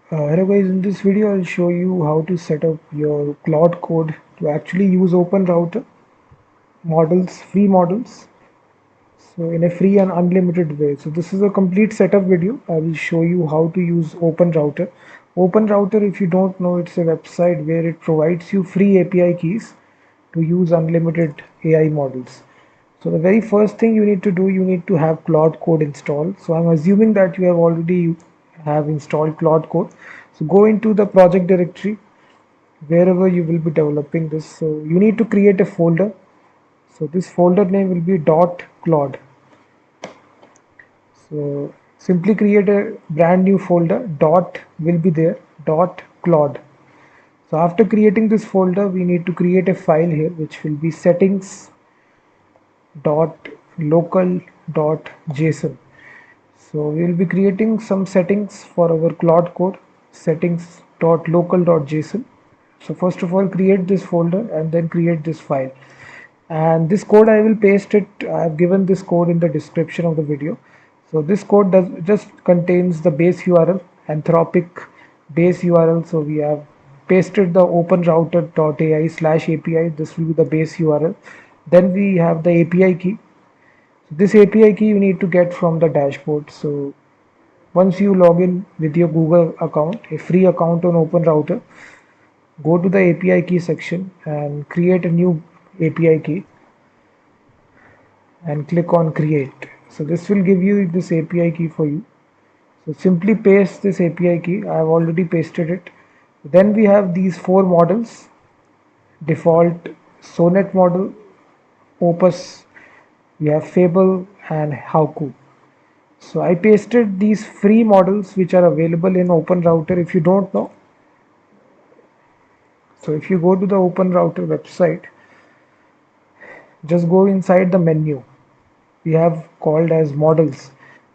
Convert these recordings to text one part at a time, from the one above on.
Hello guys, in this video I'll show you how to set up your Claude code to actually use OpenRouter models, free models, so in a free and unlimited way. So this is a complete setup video. I will show you how to use OpenRouter. OpenRouter, if you don't know, it's a website where it provides you free API keys to use unlimited AI models. So the very first thing you need to do, you need to have Claude Code installed. So I'm assuming that you have already have installed Claude Code. So go into the project directory wherever you will be developing this. So you need to create a folder. So this folder name will be .claude. So simply create a brand new folder. Dot will be there. .claude. So after creating this folder, we need to create a file here, which will be settings dot local dot json. So we will be creating some settings for our Claude code, settings dot local dot json. So first of all, create this folder and then create this file. And this code I will paste it. I have given this code in the description of the video. So this code does just contains the base URL, Anthropic base URL. So we have pasted the openrouter.ai/API. This will be the base URL. Then we have the API key. This API key you need to get from the dashboard. So once you log in with your Google account, a free account on OpenRouter, go to the API key section and create a new API key and click on create. So this will give you this API key for you. So simply paste this API key. I have already pasted it. Then we have these four models: default, Sonnet model, Opus, we have Fable and Hauku. So I pasted these free models which are available in OpenRouter. If you don't know, so if you go to the OpenRouter website, just go inside the menu. We have called as models.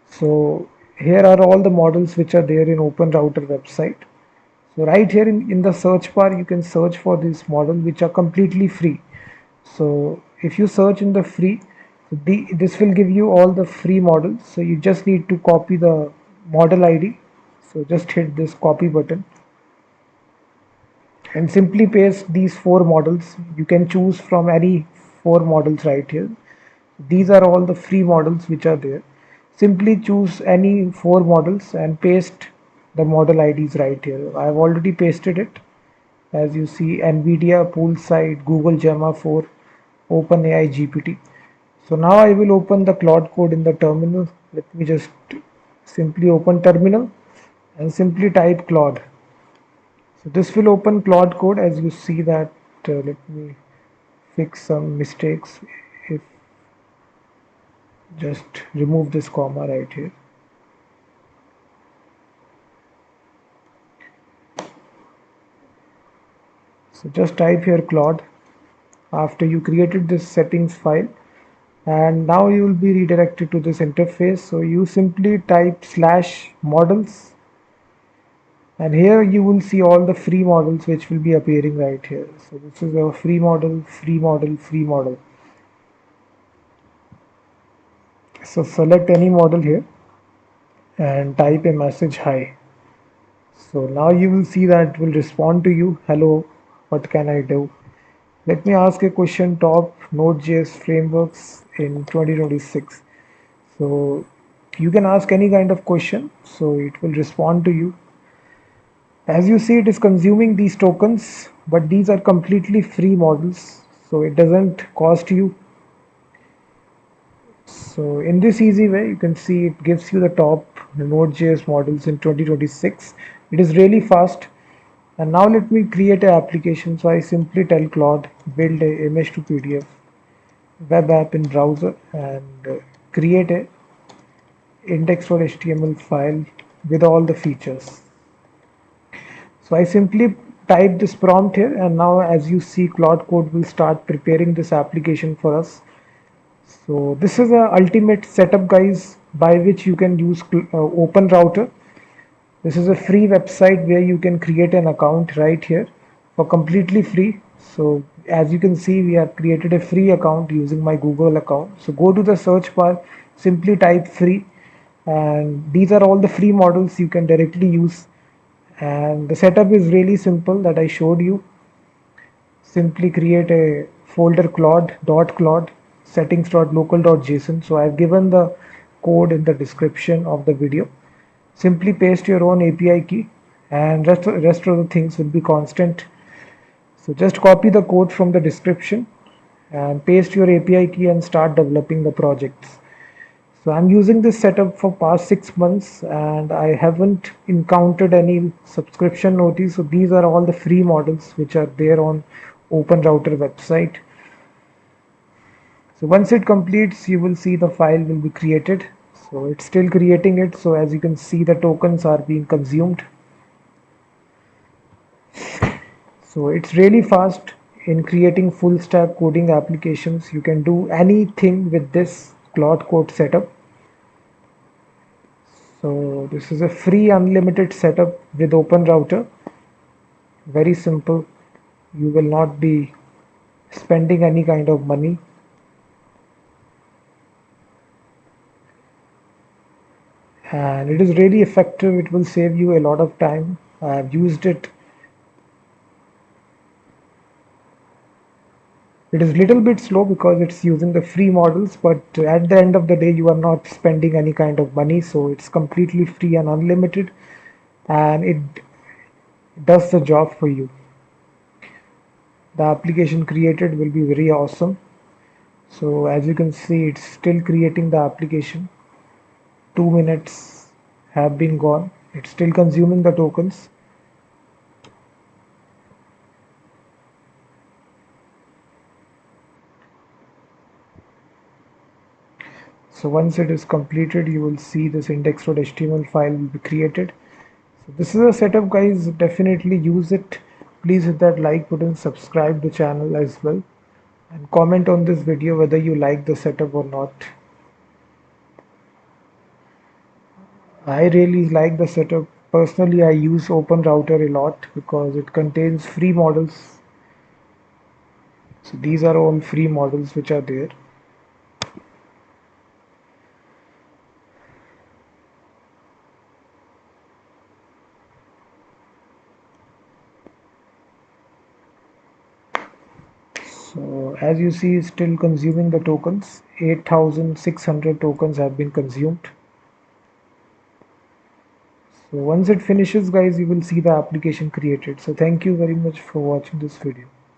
So here are all the models which are there in OpenRouter website. So right here in the search bar, you can search for this model which are completely free. So if you search in the free, this will give you all the free models. So you just need to copy the model ID. So just hit this copy button and simply paste these four models. You can choose from any four models right here. These are all the free models which are there. Simply choose any four models and paste the model IDs right here. I have already pasted it. As you see, nvidia, poolside, Google Gemma 4, OpenAI GPT. So now I will open the Claude code in the terminal. Let me just simply open terminal and simply type Claude. So this will open Claude code. As you see that, let me fix some mistakes. If just remove this comma right here. So just type here Claude after you created this settings file, and now you will be redirected to this interface. So you simply type /models, and here you will see all the free models which will be appearing right here. So this is a free model, free model, free model. So select any model here and type a message hi. So now you will see that it will respond to you, hello, what can I do? Let me ask a question, top Node.js frameworks in 2026. So you can ask any kind of question, so it will respond to you. As you see, it is consuming these tokens, but these are completely free models, so it doesn't cost you. So in this easy way, you can see it gives you the top Node.js models in 2026. It is really fast. And now let me create an application. So I simply tell Claude, build a image to PDF web app in browser and create a index.html file with all the features. So I simply type this prompt here, and now as you see, Claude Code will start preparing this application for us. So this is a ultimate setup, guys, by which you can use OpenRouter. This is a free website where you can create an account right here for completely free. So as you can see, we have created a free account using my Google account. So go to the search bar, simply type free, and these are all the free models you can directly use. And the setup is really simple that I showed you. Simply create a folder Claude settings.local.json. So I've given the code in the description of the video. Simply paste your own API key and rest of the things will be constant. So just copy the code from the description and paste your API key and start developing the projects. So I'm using this setup for past 6 months and I haven't encountered any subscription notice. So these are all the free models which are there on OpenRouter website. So once it completes, you will see the file will be created. So it's still creating it. So as you can see, the tokens are being consumed. So it's really fast in creating full stack coding applications. You can do anything with this Claude Code setup. So this is a free unlimited setup with OpenRouter. Very simple. You will not be spending any kind of money. And it is really effective. It will save you a lot of time. I have used it. It is little bit slow because it's using the free models, but at the end of the day, you are not spending any kind of money. So it's completely free and unlimited, and it does the job for you. The application created will be very awesome. So as you can see, it's still creating the application. 2 minutes have been gone. It's still consuming the tokens. So once it is completed, you will see this index.html file will be created. So this is a setup, guys. Definitely use it. Please hit that like button, subscribe the channel as well, and comment on this video whether you like the setup or not. I really like the setup. Personally, I use OpenRouter a lot because it contains free models. So these are all free models which are there. So as you see, it's still consuming the tokens. 8,600 tokens have been consumed. So once it finishes, guys, you will see the application created. So thank you very much for watching this video.